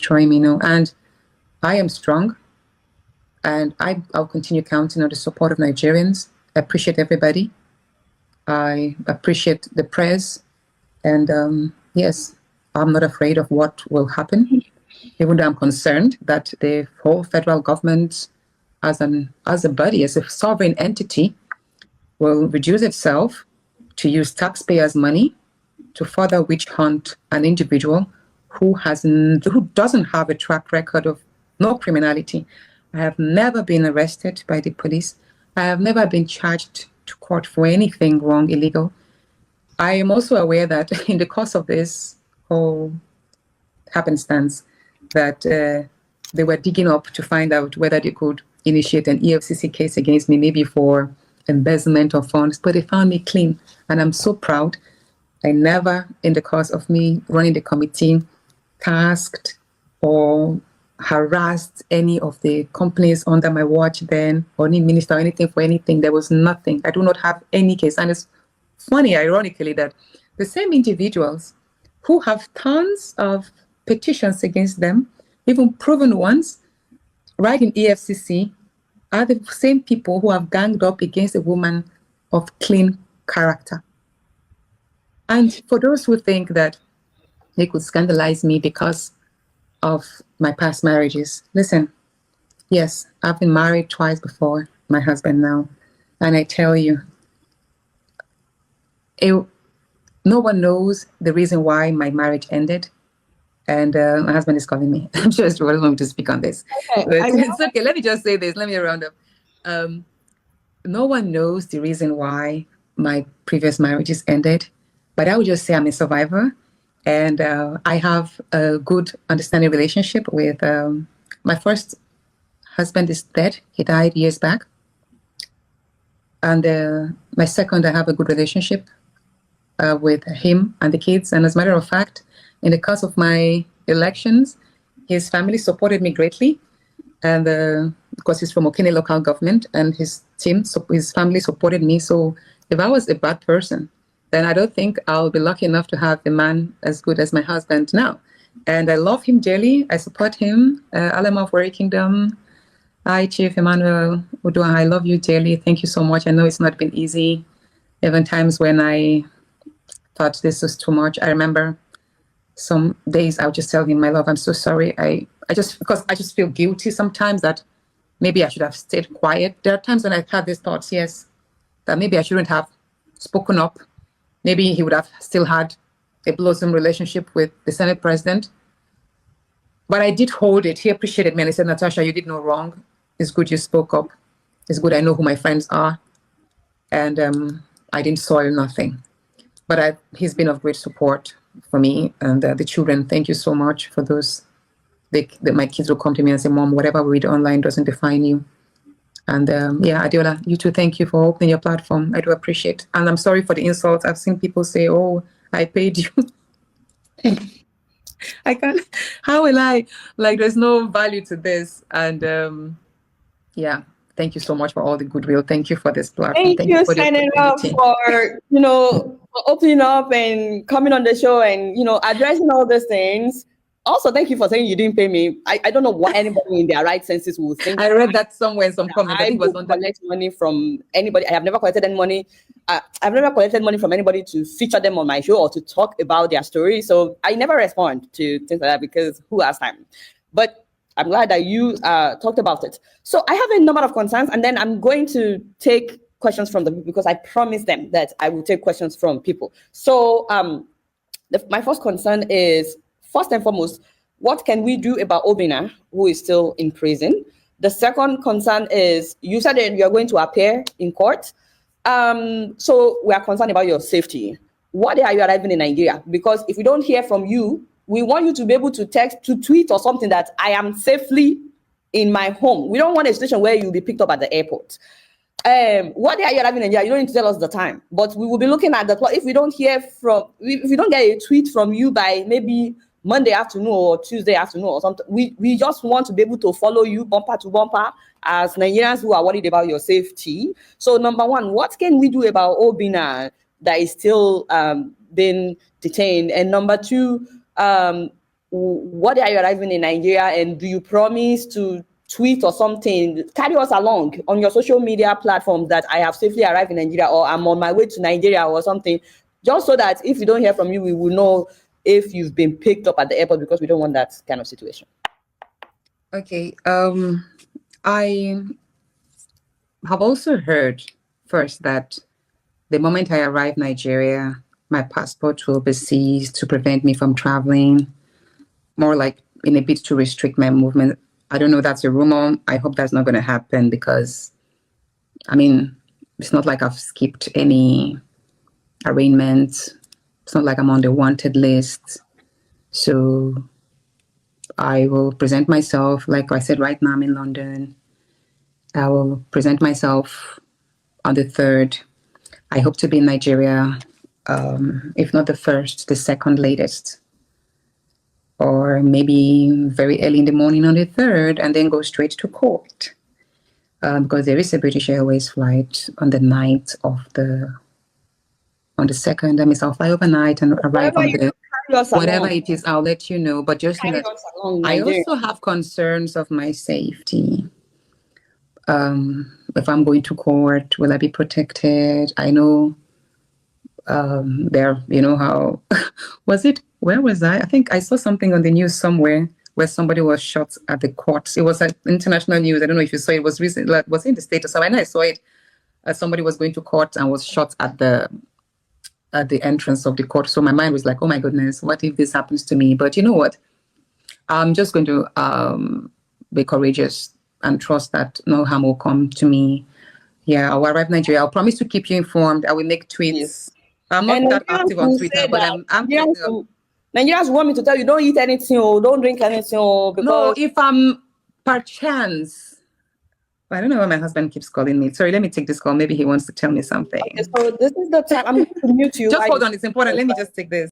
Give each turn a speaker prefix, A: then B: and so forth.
A: destroy me, and I am strong, and I'll continue counting on the support of Nigerians. I appreciate everybody. I appreciate the prayers, and yes, I'm not afraid of what will happen, even though I'm concerned that the whole federal government, as a body, as a sovereign entity, will reduce itself to use taxpayers' money to further witch hunt an individual who doesn't have a track record of no criminality. I have never been arrested by the police. I have never been charged to court for anything wrong, illegal. I am also aware that in the course of this whole happenstance, that they were digging up to find out whether they could initiate an EFCC case against me, maybe for embezzlement of funds, but they found me clean, and I'm so proud. I never, in the course of me running the committee, tasked or harassed any of the companies under my watch then, or any minister or anything for anything. There was nothing. I do not have any case. And it's funny, ironically, that the same individuals who have tons of petitions against them, even proven ones, right in EFCC, are the same people who have ganged up against a woman of clean character. And for those who think that they could scandalize me because of my past marriages, listen, yes, I've been married twice before my husband now. And I tell you, no one knows the reason why my marriage ended. And my husband is calling me. I'm sure he doesn't want me to speak on this. Okay, but it's okay. Let me just say this. Let me round up. No one knows the reason why my previous marriages ended, but I would just say I'm a survivor, and I have a good understanding relationship with my first husband is dead. He died years back. And my second, I have a good relationship with him and the kids. And as a matter of fact, in the course of my elections, his family supported me greatly. And because he's from Okene local government, and his family supported me. So if I was a bad person, then I don't think I'll be lucky enough to have a man as good as my husband now. And I love him dearly. I support him. Alema of Warrior Kingdom. Hi, Chief Emmanuel Udua. I love you dearly. Thank you so much. I know it's not been easy. Even times when I thought this was too much. I remember some days I would just tell him, my love, I'm so sorry. Because I just feel guilty sometimes that maybe I should have stayed quiet. There are times when I've had these thoughts, yes, that maybe I shouldn't have spoken up. Maybe he would have still had a blossom relationship with the Senate president. But I did hold it. He appreciated me and he said, Natasha, you did no wrong. It's good you spoke up. It's good I know who my friends are. And I didn't soil nothing. But he's been of great support for me and the children. Thank you so much for those. My kids will come to me and say, Mom, whatever we read online doesn't define you. And Adiola, you too, thank you for opening your platform. I do appreciate. And I'm sorry for the insults. I've seen people say, oh, I paid you. I can't, how will I? Like, there's no value to this. And thank you so much for all the goodwill. Thank you for this platform.
B: Thank you for signing up for, opening up and coming on the show and, addressing all these things. Also, thank you for saying you didn't pay me. I don't know why anybody in their right senses would think.
A: I read that somewhere in some comment.
B: I don't collect money from anybody. I have never collected any money. I've never collected money from anybody to feature them on my show or to talk about their story. So I never respond to things like that because who has time? But I'm glad that you talked about it. So I have a number of concerns, and then I'm going to take questions from them because I promised them that I will take questions from people. So my first concern is, first and foremost, what can we do about Obinna, who is still in prison? The second concern is, you said that you are going to appear in court. So we are concerned about your safety. What day are you arriving in Nigeria? Because if we don't hear from you, we want you to be able to text, to tweet or something that I am safely in my home. We don't want a situation where you'll be picked up at the airport. What day are you arriving in Nigeria? You don't need to tell us the time, but we will be looking at the clock. If we don't hear if we don't get a tweet from you by maybe Monday afternoon or Tuesday afternoon or something, we just want to be able to follow you bumper to bumper as Nigerians who are worried about your safety. So number one, what can we do about Obinna that is still being detained? And number two, what are you arriving in Nigeria, and do you promise to tweet or something, carry us along on your social media platforms that I have safely arrived in Nigeria, or I'm on my way to Nigeria or something, just so that if we don't hear from you, we will know if you've been picked up at the airport, because we don't want that kind of situation.
A: Okay. I have also heard first that the moment I arrive in Nigeria, my passport will be seized to prevent me from traveling, more like in a bid to restrict my movement. I don't know, that's a rumor. I hope that's not going to happen, because, I mean, it's not like I've skipped any arraignments. It's not like I'm on the wanted list. So I will present myself. Like I said, right now I'm in London. I will present myself on the 3rd. I hope to be in Nigeria, if not the 1st, the 2nd latest, or maybe very early in the morning on the 3rd, and then go straight to court, because there is a British Airways flight on the night of on the 2nd. That means I'll fly overnight and arrive on the whatever it is. I'll let you know. But just know that I also have concerns of my safety. If I'm going to court, will I be protected? I know there, you know how, where was I? I think I saw something on the news somewhere where somebody was shot at the court. It was international news. I don't know if you saw it. It was recent, like, was it in the States or something? I know I saw it. Somebody was going to court and was shot at the entrance of the court. So my mind was like, oh my goodness, what if this happens to me? But you know what? I'm just going to be courageous and trust that no harm will come to me. Yeah, I'll arrive in Nigeria. I'll promise to keep you informed. I will make tweets. Yes. I'm not that active on Twitter, but I'm
B: Nigerians want me to tell you, don't eat anything or don't drink anything. Because
A: no, if I'm perchance, I don't know why my husband keeps calling me. Sorry, let me take this call. Maybe he wants to tell me something.
B: Okay, so this is the time I'm going to mute you.
A: Just hold on, it's important. Let me just take this.